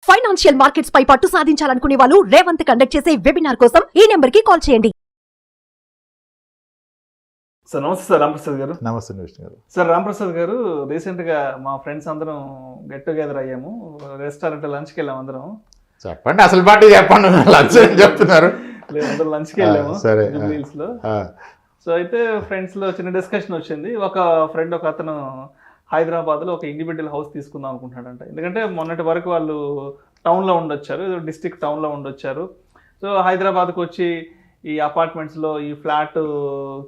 Financial markets పై పట్టు సాధించాలనుకునే వాళ్ళు Revanth conduct చేసే వెబినార్ కోసం ఈ నెంబర్ కి కాల్ చేయండి. సార్ నమస్తే సార్ రాంప్రసాద్ గారు. నమస్తే విష్ణు గారు. సార్ రాంప్రసాద్ గారు, రీసెంట్గా మా ఫ్రెండ్స్ అందరం గెట్ టుగెదర్ అయ్యాము. రెస్టారెంట్ లంచ్కి వెళ్ళాము అందరం. చెప్పండి అసలు పార్టీ చెప్పండి. లంచ్ చెప్తున్నారు. అందరం లంచ్కి వెళ్ళాము సరే జూబ్లీహిల్స్లో. సో అయితే ఫ్రెండ్స్లో చిన్న డిస్కషన్ వచ్చింది. ఒక ఫ్రెండ్ ఒక అతను హైదరాబాద్లో ఒక ఇండివిజువల్ హౌస్ తీసుకుందాం అనుకుంటున్నాడంట. ఎందుకంటే మొన్నటి వరకు వాళ్ళు టౌన్లో ఉండొచ్చారు, డిస్ట్రిక్ట్ టౌన్లో ఉండొచ్చారు. సో హైదరాబాద్కి వచ్చి ఈ అపార్ట్మెంట్స్లో ఈ ఫ్లాట్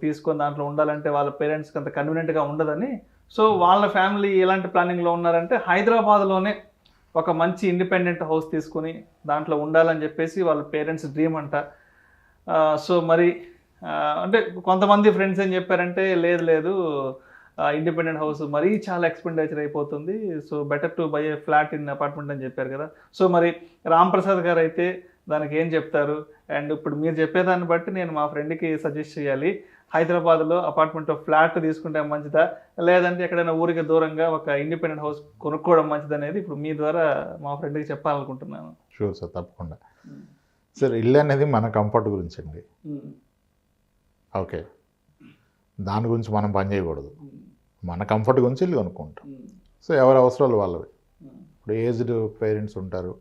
తీసుకొని దాంట్లో ఉండాలంటే వాళ్ళ పేరెంట్స్కి అంత కన్వీనియంట్గా ఉండదని, సో వాళ్ళ ఫ్యామిలీ ఎలాంటి ప్లానింగ్లో ఉన్నారంటే హైదరాబాద్లోనే ఒక మంచి ఇండిపెండెంట్ హౌస్ తీసుకుని దాంట్లో ఉండాలని చెప్పేసి వాళ్ళ పేరెంట్స్ డ్రీమ్ అంట. సో మరి అంటే కొంతమంది ఫ్రెండ్స్ ఏం చెప్పారంటే లేదు లేదు ఇండిపెండెంట్ హౌస్ మరీ చాలా ఎక్స్పెండిచర్ అయిపోతుంది, so better to buy A flat in apartment అని చెప్పారు కదా. సో మరి రాంప్రసాద్ గారు అయితే దానికి ఏం చెప్తారు? అండ్ ఇప్పుడు మీరు చెప్పేదాన్ని బట్టి నేను మా ఫ్రెండ్కి సజెస్ట్ చేయాలి, హైదరాబాద్లో అపార్ట్మెంట్ ఫ్లాట్ తీసుకుంటే మంచిదా, లేదంటే ఎక్కడైనా ఊరికి దూరంగా ఒక ఇండిపెండెంట్ హౌస్ కొనుక్కోవడం మంచిది అనేది ఇప్పుడు మీ ద్వారా మా ఫ్రెండ్కి చెప్పాలనుకుంటున్నాను. షూర్ సార్, తప్పకుండా. సార్ ఇల్లు అనేది మన కంఫర్ట్ గురించి అండి. ఓకే, దాని గురించి మనం పని చేయకూడదు. మన కంఫర్ట్ గురించి ఇల్లు కొనుక్కుంటాం. సో ఎవరి అవసరాలు వాళ్ళవి. ఇప్పుడు ఏజ్డ్ పేరెంట్స్ ఉంటారు,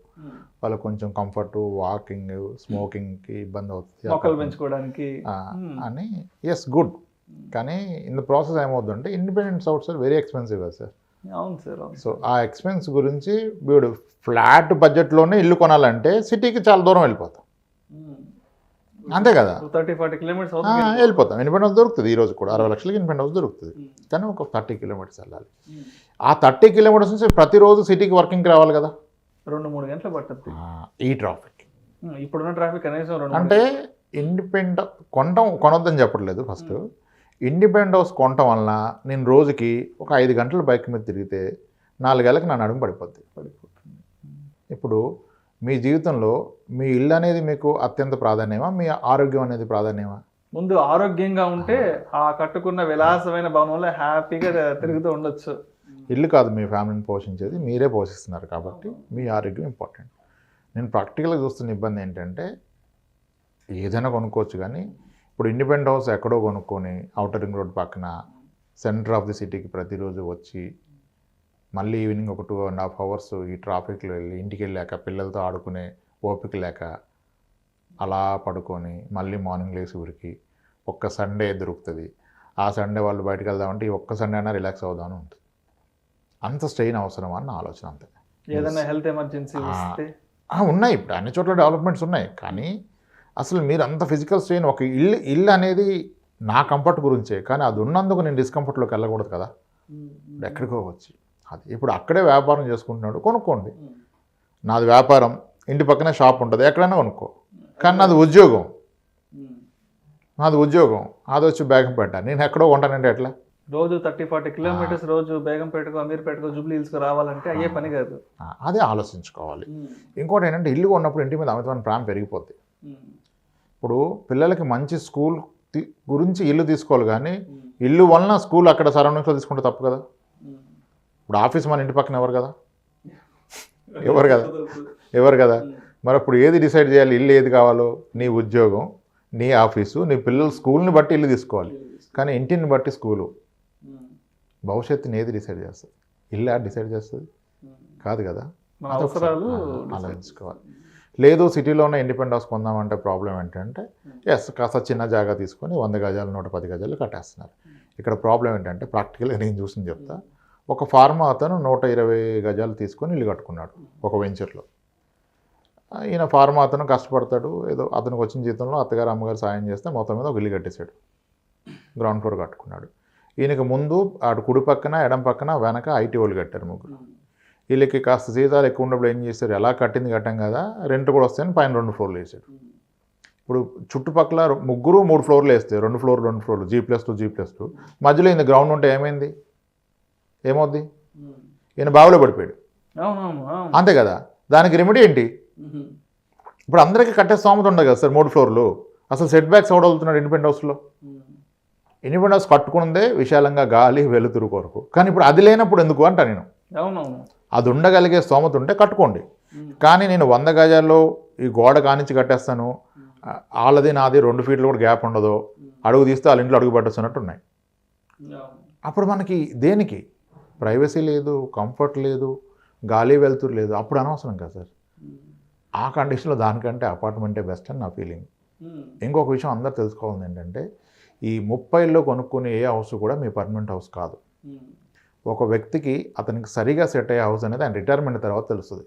వాళ్ళకి కొంచెం కంఫర్ట్, వాకింగ్, స్మోకింగ్కి ఇబ్బంది అవుతుంది, మొక్కలు పెంచుకోవడానికి అని. Yes, good. కానీ ఇన్ ద ప్రాసెస్ ఏమవుతుందంటే independent house are very expensive కదా సార్. అవును సార్. సో ఆ ఎక్స్పెన్స్ గురించి వీడు ఫ్లాట్ బడ్జెట్లోనే ఇల్లు కొనాలంటే సిటీకి చాలా దూరం వెళ్ళిపోతాం, అంతే కదా. 30-40 కిలోమీటర్స్ వెళ్ళిపోతాం. ఇండిపెండెంట్ హౌస్ దొరుకుతుంది. ఈరోజు కూడా 60 లక్షలకి ఇండిపెండెంట్ హౌస్ దొరుకుతుంది. కానీ ఒక 30 కిలోమీటర్స్ వెళ్ళాలి. ఆ 30 కిలోమీటర్స్ నుంచి ప్రతిరోజు సిటీకి వర్కింగ్కి రావాలి కదా, 2-3 గంటలు పడుతుంది ఈ ట్రాఫిక్. ఇప్పుడున్న ట్రాఫిక్ కనీసం అంటే ఇండిపెండెంట్ కొనొద్దని చెప్పట్లేదు. ఫస్ట్ ఇండిపెండెంట్ హౌస్ కొనటం వలన నేను రోజుకి ఒక 5 గంటల బైక్ మీద తిరిగితే 4 ఏళ్ళకి నా నడుము పడిపోతుంది. ఇప్పుడు మీ జీవితంలో మీ ఇల్లు అనేది మీకు అత్యంత ప్రాధాన్యమా, మీ ఆరోగ్యం అనేది ప్రాధాన్యమా? ముందు ఆరోగ్యంగా ఉంటే ఆ కట్టుకున్న విలాసమైన భవనంలో హ్యాపీగా తిరుగుతూ ఉండొచ్చు. ఇల్లు కాదు మీ ఫ్యామిలీని పోషించేది, మీరే పోషిస్తున్నారు కాబట్టి మీ ఆరోగ్యం ఇంపార్టెంట్. నేను ప్రాక్టికల్గా చూస్తున్న ఇబ్బంది ఏంటంటే ఏదైనా కొనుక్కోవచ్చు, కానీ ఇప్పుడు ఇండిపెండెంట్ హౌస్ ఎక్కడో కొనుక్కొని అవుటర్ రింగ్ రోడ్ పక్కన సెంటర్ ఆఫ్ ది సిటీకి ప్రతిరోజు వచ్చి మళ్ళీ ఈవినింగ్ ఒక 2.5 అవర్స్ ఈ ట్రాఫిక్లో వెళ్ళి ఇంటికి వెళ్ళాక పిల్లలతో ఆడుకునే ఓపిక లేక అలా పడుకొని మళ్ళీ మార్నింగ్ లేసి ఊరికి ఒక్క సండే దొరుకుతుంది. ఆ సండే వాళ్ళు బయటకు వెళ్దామంటే ఈ ఒక్క సండే అయినా రిలాక్స్ అవుదామని ఉంటుంది. అంత స్ట్రెయిన్ అవసరం అని నా ఆలోచన. అంతే. ఏదైనా హెల్త్ ఎమర్జెన్సీ ఉన్నాయి, ఇప్పుడు అన్ని చోట్ల డెవలప్మెంట్స్ ఉన్నాయి. కానీ అసలు మీరు అంత ఫిజికల్ స్ట్రెయిన్, ఒక ఇల్లు అనేది నా కంఫర్ట్ గురించే, కానీ అది ఉన్నందుకు నేను డిస్కంఫర్ట్లోకి వెళ్ళకూడదు కదా. ఎక్కడికో వచ్చి అది ఇప్పుడు అక్కడే వ్యాపారం చేసుకుంటున్నాడు, కొనుక్కోండి. నాది వ్యాపారం, ఇంటి పక్కనే షాప్ ఉంటుంది, ఎక్కడైనా కొనుక్కో. కానీ నాది ఉద్యోగం, అది వచ్చి బేగంపేట, నేను ఎక్కడో కొంటానంటే ఎట్లా? రోజు 30-40 కిలోమీటర్స్ రోజు బేగంపేటకు, అమీర్పేటకు, జూబ్లీహిల్స్కి రావాలంటే అయ్యే పని కాదు. అదే ఆలోచించుకోవాలి. ఇంకోటి ఏంటంటే ఇల్లు కొన్నప్పుడు ఇంటి మీద అమితమైన ప్రేమ పెరిగిపోద్ది. ఇప్పుడు పిల్లలకి మంచి స్కూల్ గురించి ఇల్లు తీసుకోవాలి, కానీ ఇల్లు వలన స్కూల్ అక్కడ సరౌండింగ్స్లో తీసుకుంటే తప్పు కదా. ఇప్పుడు ఆఫీస్ మన ఇంటి పక్కన ఎవరు కదా. మరి అప్పుడు ఏది డిసైడ్ చేయాలి? ఇల్లు ఏది కావాలో, నీ ఉద్యోగం, నీ ఆఫీసు, నీ పిల్లల స్కూల్ని బట్టి ఇల్లు తీసుకోవాలి. కానీ ఇంటిని బట్టి స్కూలు, భవిష్యత్తుని ఏది డిసైడ్ చేస్తుంది? ఇల్లు డిసైడ్ చేస్తుంది కాదు కదా. ఆలోచించుకోవాలి. లేదు సిటీలో ఉన్న ఇండిపెండెంట్ హౌస్ కొందామంటే ప్రాబ్లం ఏంటంటే కాస్త చిన్న జాగా తీసుకొని 100 గజాలు 110 గజాలు కట్టేస్తున్నారు. ఇక్కడ ప్రాబ్లం ఏంటంటే ప్రాక్టికల్గా నేను చూసింది చెప్తా. ఒక ఫార్మా అతను 120 గజాలు తీసుకొని ఇల్లు కట్టుకున్నాడు ఒక వెంచర్లో. ఈయన ఫార్మా అతను కష్టపడతాడు, ఏదో అతనికి వచ్చిన జీతంలో అత్తగారు అమ్మగారు సాయం చేస్తే మొత్తం మీద ఒక ఇల్లు కట్టేశాడు, గ్రౌండ్ ఫ్లోర్ కట్టుకున్నాడు. ఈయనకి ముందు అటు కుడి పక్కన ఎడం పక్కన వెనక ఐటీ వాళ్ళు కట్టారు ముగ్గురు. వీళ్ళకి కాస్త జీతాలు ఎక్కువ ఉన్నప్పుడు ఏం చేశారు, ఎలా కట్టింది కట్టాం కదా, రెంట్ కూడా వస్తాయని పైన 2 ఫ్లోర్లు వేసాడు. ఇప్పుడు చుట్టుపక్కల ముగ్గురు 3 ఫ్లోర్లు వేస్తే 2 ఫ్లోర్లు G+2 G+2 మధ్యలో ఇంత గ్రౌండ్ ఉంటే ఏమవుద్ది? ఈయన బావిలో పడిపోయాడు, అంతే కదా. దానికి రెమెడీ ఏంటి? ఇప్పుడు అందరికీ కట్టే స్తోమత ఉండదు కదా సార్ 3 ఫ్లోర్లు. అసలు సెట్ బ్యాక్స్ ఎవడవుతున్నాడు ఇండిపెండెంట్ హౌస్లో? ఇండిపెండెంట్ హౌస్ కట్టుకున్నదే విశాలంగా గాలి వెలుతురు కొరకు. కానీ ఇప్పుడు అది లేనప్పుడు ఎందుకు అంట నేను. అది ఉండగలిగే స్తోమత ఉంటే కట్టుకోండి. కానీ నేను 100 గజాల్లో ఈ గోడ కానించి కట్టేస్తాను, వాళ్ళది నాది 2 ఫీట్లు కూడా గ్యాప్ ఉండదు, అడుగు తీస్తే వాళ్ళ ఇంట్లో అడుగు పట్టొస్తున్నట్టు ఉన్నాయి. అప్పుడు మనకి దేనికి ప్రైవసీ లేదు, కంఫర్ట్ లేదు, గాలి వెలుతురు లేదు, అప్పుడు అనవసరం కదా సార్. ఆ కండిషన్లో దానికంటే అపార్ట్మెంటే బెస్ట్ అని నా ఫీలింగ్. ఇంకొక విషయం అందరూ తెలుసుకోవాల్సింది ఏంటంటే, ఈ 30లో కొనుక్కునే ఏ హౌస్ కూడా మీ పర్మనెంట్ హౌస్ కాదు. ఒక వ్యక్తికి అతనికి సరిగా సెట్ అయ్యే హౌస్ అనేది ఆయన రిటైర్మెంట్ తర్వాత తెలుస్తుంది.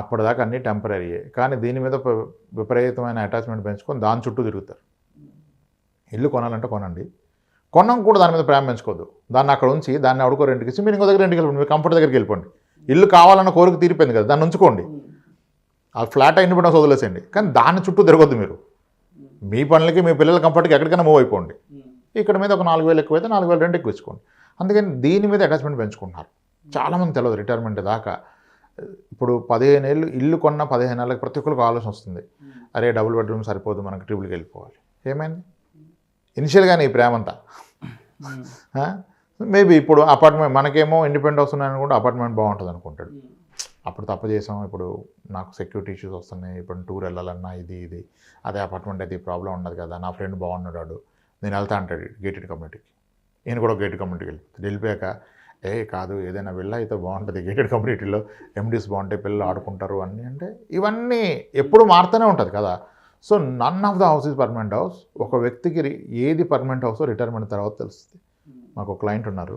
అప్పటిదాకా అన్నీ టెంపరీయే. కానీ దీని మీద విపరీతమైన అటాచ్మెంట్ పెంచుకొని దాని చుట్టూ తిరుగుతారు. ఇల్లు కొనాలంటే కొనండి, కొనం కూడా దాని మీద ప్రేమ పెంచుకోవద్దు. దాన్ని అక్కడ ఉంచి దాన్ని అడుకో రెంట్కి ఇచ్చి మీరు ఇంకో దగ్గర రెంట్కి వెళ్ళిపోండి, మీరు కంఫర్ట్ దగ్గరికి వెళ్ళిపోండి. ఇల్లు కావాలన్న కోరిక తీరిపోయింది కదా, దాన్ని ఉంచుకోండి. ఆ ఫ్లాట్ ఇండిపెండెన్స్ వదిలేసేయండి, కానీ దాని చుట్టూ తిరగొద్దు. మీరు మీ పనులకి మీ పిల్లల కంఫర్ట్కి ఎక్కడికైనా మూవ్ అయిపోండి. ఇక్కడ మీద ఒక 4,000 ఎక్కువైతే 4,000 రెంట్ ఎక్కువ ఇచ్చుకోండి. అందుకని దీని మీద అటాచ్మెంట్ పెంచుకుంటున్నారు. చాలామంది తెలియదు రిటైర్మెంట్ దాకా. ఇప్పుడు 15 ఏళ్ళు ఇల్లు కొన్న 15 ఏళ్ళకి ప్రతి ఒక్కరికి ఆలోచన వస్తుంది, అరే డబుల్ బెడ్రూమ్ సరిపోదు, మనకి ట్రిపుల్కి వెళ్ళిపోవాలి. ఏమైంది ఇనిషియల్గానే ఈ ప్రేమ అంతా? మేబీ ఇప్పుడు అపార్ట్మెంట్ మనకేమో ఇండిపెండెంట్ హౌస్ ఉన్నాయని కూడా అపార్ట్మెంట్ బాగుంటుంది అనుకుంటాడు. అప్పుడు తప్పు చేసాం, ఇప్పుడు నాకు సెక్యూరిటీ ఇష్యూస్ వస్తున్నాయి, ఇప్పుడు టూర్ వెళ్ళాలన్నా ఇది అదే అపార్ట్మెంట్ అయితే ఈ ప్రాబ్లం ఉండదు కదా, నా ఫ్రెండ్ బాగున్నాడు నేను వెళ్తా అంటాడు గేటెడ్ కమ్యూనిటీకి. ఈయన కూడా గేటెడ్ కమ్యూనిటీకి వెళ్ళిపోయాక కాదు ఏదైనా వెళ్ళా అయితే బాగుంటుంది, గేటెడ్ కమ్యూనిటీలో ఎండీస్ బాగుంటాయి, పిల్లలు ఆడుకుంటారు అన్నీ. అంటే ఇవన్నీ ఎప్పుడు మారుతూనే ఉంటుంది కదా. So none of the house is permanent house. ఒక వ్యక్తికి ఏది పర్మనెంట్ హౌస్ రిటైర్మెంట్ తర్వాత తెలుస్తుంది. మాకు ఒక క్లయింట్ ఉన్నారు,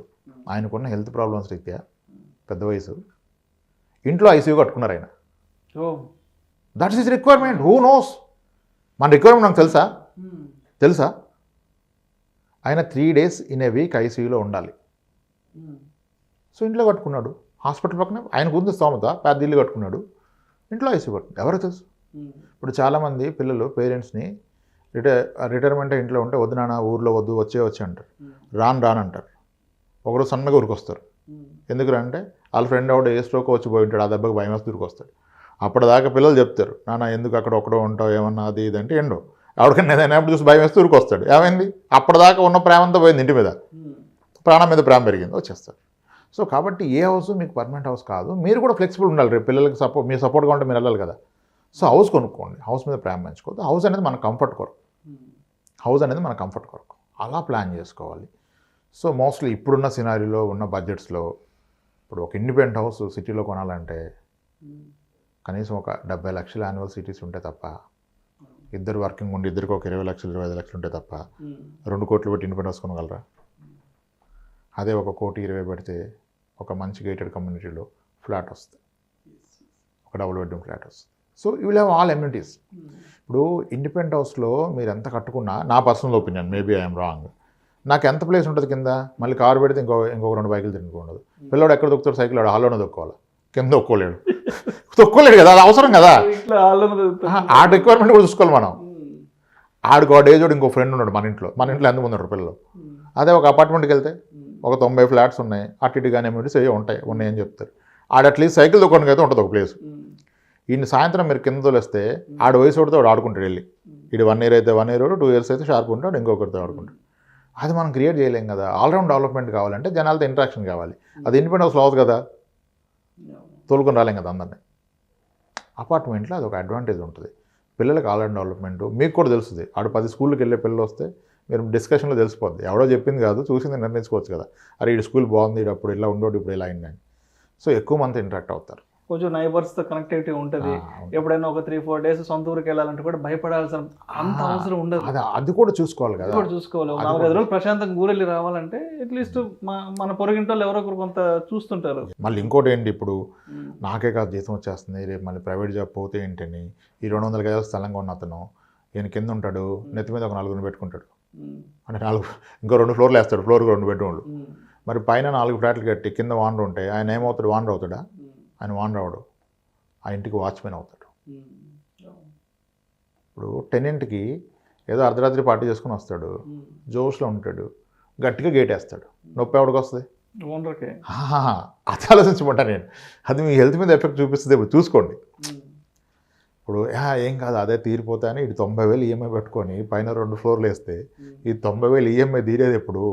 ఆయనకున్న హెల్త్ ప్రాబ్లమ్స్ రీత్యా పెద్ద వయసు, ఇంట్లో ఐసీయూ కట్టుకున్నారు ఆయన. That's is requirement. Who knows మన రిక్వైర్మెంట్ నాకు తెలుసా? ఆయన 3 days ఇన్ ఏ వీక్ ఐసీయూలో ఉండాలి. సో ఇంట్లో కట్టుకున్నాడు, హాస్పిటల్ పక్కన ఆయనకు ఉంది స్తోమత, పెద్ద ఇల్లు కట్టుకున్నాడు, ఇంట్లో ఐసీయూ కట్టుకున్నాడు. ఎవరో తెలుసు. ఇప్పుడు చాలామంది పిల్లలు పేరెంట్స్ని రిటైర్మెంట్ ఇంట్లో ఉంటే వద్దు నాన్న ఊర్లో వద్దు వచ్చే అంటారు, రాను అంటారు. ఒకరు సన్నగా ఊరికొస్తారు. ఎందుకు అంటే వాళ్ళ ఫ్రెండ్ ఎవడో ఏ స్ట్రోక్ వచ్చి పోయి ఉంటాడు, ఆ దెబ్బకి భయం వేసి ఊరికొస్తాడు. అప్పటిదాకా పిల్లలు చెప్తారు, నాన్న ఎందుకు అక్కడ ఒకడో ఉంటావు ఏమన్నా అది ఇది అంటే ఎండో ఎవరికైనా ఏదైనా ఎప్పుడు చూసి భయం వేస్తూ ఊరికొస్తాడు. ఏమైంది? అప్పటిదాకా ఉన్న ప్రేమంతా పోయింది, ఇంటి మీద ప్రాణం మీద ప్రేమ పెరిగింది, వచ్చేస్తారు. సో కాబట్టి ఏ హౌస్ మీకు పర్మనెంట్ హౌస్ కాదు. మీరు కూడా ఫ్లెక్సిబుల్ ఉండాలి. రేపు పిల్లలకి మీ సపోర్ట్గా ఉంటే మీరు వెళ్ళాలి కదా. సో హౌస్ కొనుక్కోండి, హౌస్ మీద ప్రేమ పెంచుకోవద్దు. హౌస్ అనేది మన కంఫర్ట్ కొరకు అలా ప్లాన్ చేసుకోవాలి. సో మోస్ట్లీ ఇప్పుడున్న సినారీలో ఉన్న బడ్జెట్స్లో ఇప్పుడు ఒక ఇండిపెండెంట్ హౌస్ సిటీలో కొనాలంటే కనీసం ఒక 70 లక్షల యాన్యువల్ సిటీస్ ఉంటే తప్ప, ఇద్దరు వర్కింగ్ ఉండి ఇద్దరికి ఒక 20 లక్షలు 25 లక్షలు ఉంటే తప్ప 2 కోట్లు పెట్టి ఇండిపెండెంట్ హౌస్ కొనగలరా? అదే 1 కోటి 20 పెడితే ఒక మంచి గేటెడ్ కమ్యూనిటీలో ఫ్లాట్ వస్తుంది, ఒక డబుల్ బెడ్రూమ్ ఫ్లాట్ వస్తుంది. So you will have all amenities. ఇప్పుడు ఇండిపెండెంట్ హౌస్లో మీరు ఎంత కట్టుకున్నా, నా personal opinion, maybe I'm wrong, నాకు ఎంత ప్లేస్ ఉంటుంది కింద, మళ్ళీ కారు పెడితే ఇంకొక 2 బైకులు తినుకోండదు. పిల్లడు ఎక్కడ దొక్కుతాడు? సైకిల్ ఆడు హాల్లోనే దొక్కోవాలి, కింద తొక్కోలేడు కదా, అది అవసరం కదా. ఆ రిక్వైర్మెంట్ కూడా చూసుకోవాలి మనం. ఆడికి ఏజోడు ఇంకో ఫ్రెండ్ ఉన్నాడు మన ఇంట్లో ఎంతమంది ఉన్నారు పిల్లలు. అదే ఒక అపార్ట్మెంట్కి వెళ్తే ఒక 90 ఫ్లాట్స్ ఉన్నాయి, అటు ఇటు కానీ ఎమ్యూనిటీస్ ఉన్నాయని చెప్తారు. ఆడ అట్లీస్ట్ సైకిల్ దొక్కడానికి అయితే ఉంటుంది ఒక ప్లేస్. ఈయన సాయంత్రం మీరు కింద తోలేస్తే ఆడు వయసు ఒకటితో వాడు ఆడుకుంటాడు వెళ్ళి. ఇటు 1 year అయితే 1 year, 2 years అయితే షార్ప్ ఉంటాడు, ఇంకొకరితో ఆడుకుంటాడు. అది మనం క్రియేట్ చేయలేం కదా. ఆల్రౌండ్ డెవలప్మెంట్ కావాలంటే జనాలతో ఇంట్రాక్షన్ కావాలి. అది ఇండిపెండెంట్ హౌస్లో అవ్వదు కదా, తోలుకొని రాలేం కదా అందరినీ. అపార్ట్మెంట్లో అది ఒక అడ్వాంటేజ్ ఉంటుంది. పిల్లలకి ఆల్రౌండ్ డెవలప్మెంట్ మీకు కూడా తెలుస్తుంది. ఆడు 10 స్కూల్కి వెళ్ళే పిల్లలు వస్తే మీరు డిస్కషన్లో తెలిసిపోద్ది, ఎవడో చెప్పింది కాదు, చూసింది నిర్ణయించుకోవచ్చు కదా. అరే ఈ స్కూల్ బాగుంది, ఇది అప్పుడు ఇలా ఉండోడు, ఇప్పుడు ఇలా అయిందని. సో ఎక్కువ మంది ఇంటరాక్ట్ అవుతారు. కొంచెం నైబర్స్తో కనెక్టివిటీ ఉంటుంది. ఎప్పుడైనా ఒక 3-4 days సొంత ఊరికి వెళ్ళాలంటే కూడా భయపడాల్సిన అంత అవసరం ఉండదు. అది కూడా చూసుకోవాలి కదా, చూసుకోవాలి. 4-5 రోజులు ప్రశాంతంగా ఊరెళ్ళి రావాలంటే అట్లీస్ట్ మన పొరుగింటోళ్ళు ఎవరో ఒకరు కొంత చూస్తుంటారు. మళ్ళీ ఇంకోటి ఏంటి, ఇప్పుడు నాకే కాదు జీతం వచ్చేస్తుంది, రేపు మళ్ళీ ప్రైవేట్ జాబ్ పోతే ఏంటని ఈ 200 గజాల స్థలంగా ఉన్న అతను ఈయన కింద ఉంటాడు, నెత్తి మీద ఒక 4 పెట్టుకుంటాడు. అంటే 4 ఇంకో 2 ఫ్లోర్లు వేస్తాడు, ఫ్లోర్కి 2 బెడ్రూమ్లు. మరి పైన 4 ఫ్లాట్లు కట్టి కింద వానర్ ఉంటే ఆయన ఏమవుతాడు? వానర్ అవుతాడా? ఆయన వానర్ అవడు, ఆ ఇంటికి వాచ్మెన్ అవుతాడు. ఇప్పుడు టెనెంట్కి ఏదో అర్ధరాత్రి పార్టీ చేసుకుని వస్తాడు, జోష్లో ఉంటాడు, గట్టిగా గేట్ వేస్తాడు, నొప్పి ఎవడికి వస్తుంది? అది ఆలోచించమంటా నేను. అది మీ హెల్త్ మీద ఎఫెక్ట్ చూపిస్తుంది, చూసుకోండి. ఇప్పుడు ఏం కాదు అదే తీరిపోతాయని ఇటు 90,000 ఈఎంఐ పెట్టుకొని పైన 2 ఫ్లోర్లు వేస్తే ఈ 90,000 ఈఎంఐ తీరేది ఎప్పుడు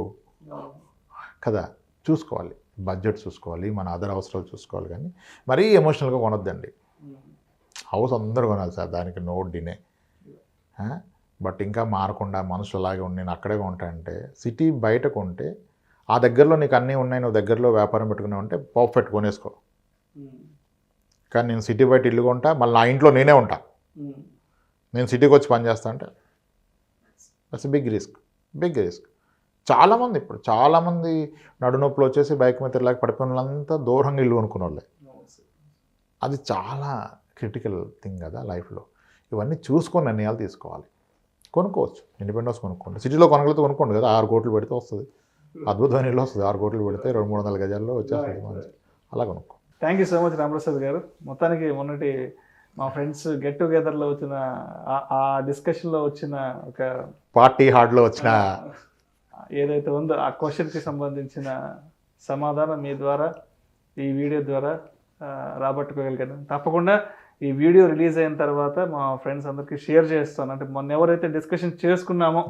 కదా. చూసుకోవాలి, బడ్జెట్ చూసుకోవాలి, మన అదర్ అవసరాలు చూసుకోవాలి, కానీ మరీ ఎమోషనల్గా కొనొద్దండి. హౌస్ అందరూ కొనాలి సార్, దానికి నో డినే. బట్ ఇంకా మారకుండా మనుషులు అలాగే ఉండి నేను అక్కడే కొంటా అంటే, సిటీ బయట కొంటే ఆ దగ్గరలో నీకు అన్నీ ఉన్నాయి, నువ్వు దగ్గరలో వ్యాపారం పెట్టుకున్నావు అంటే పర్ఫెక్ట్ కొనేసుకో. కానీ నేను సిటీ బయట ఇల్లు కొంటా, మళ్ళీ నా ఇంట్లో నేనే ఉంటా, నేను సిటీకి వచ్చి పని చేస్తా అంటే దట్స్ బిగ్ రిస్క్. చాలామంది నడునొప్పులు వచ్చేసి బైక్ మీద తిరగలేక పడిపోయిన వాళ్ళంతా దూరంగా ఇల్లు కొనుక్కున్న వాళ్ళే. అది చాలా క్రిటికల్ థింగ్ కదా లైఫ్లో. ఇవన్నీ చూసుకొని నిర్ణయాలు తీసుకోవాలి. కొనుక్కోవచ్చు, ఇండిపెండెన్స్ కొనుక్కోండి, సిటీలో కొనగలిగితే కొనుక్కోండి కదా, 6 కోట్లు పెడితే వస్తుంది, అద్భుతమైన ఇల్లు వస్తుంది. 6 కోట్లు పెడితే 200-300 గజాల్లో వచ్చేస్తుంది, అలా కొనుక్కో. Thank you so much Ramprasad గారు. మొత్తానికి మొన్నటి మా ఫ్రెండ్స్ గెట్ టుగెదర్లో వచ్చిన ఆ డిస్కషన్లో వచ్చిన ఒక పార్టీ హార్డ్లో వచ్చిన ఏదైతే ఉందో ఆ క్వశ్చన్కి సంబంధించిన సమాధానం మీ ద్వారా ఈ వీడియో ద్వారా రాబట్టుకోగలిగాను. తప్పకుండా ఈ వీడియో రిలీజ్ అయిన తర్వాత మా ఫ్రెండ్స్ అందరికీ షేర్ చేస్తాను. అంటే మొన్న ఎవరైతే డిస్కషన్ చేసుకున్నామో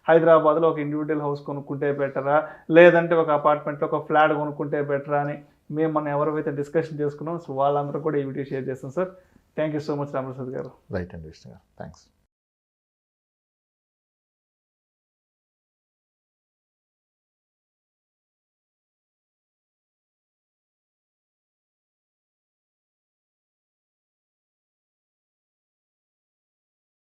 హైదరాబాద్లో ఒక ఇండివిజువల్ హౌస్ కొనుక్కుంటే బెటరా, లేదంటే ఒక అపార్ట్మెంట్లో ఒక ఫ్లాట్ కొనుక్కుంటే బెటరా అని మేము మన ఎవరైతే డిస్కషన్ చేసుకున్నాం, సో వాళ్ళందరూ కూడా ఈ వీడియో షేర్ చేస్తాం sir. Thank you so much Ramprasad గారు. రైట్ అండి, విష్ణు గారు, థ్యాంక్స్.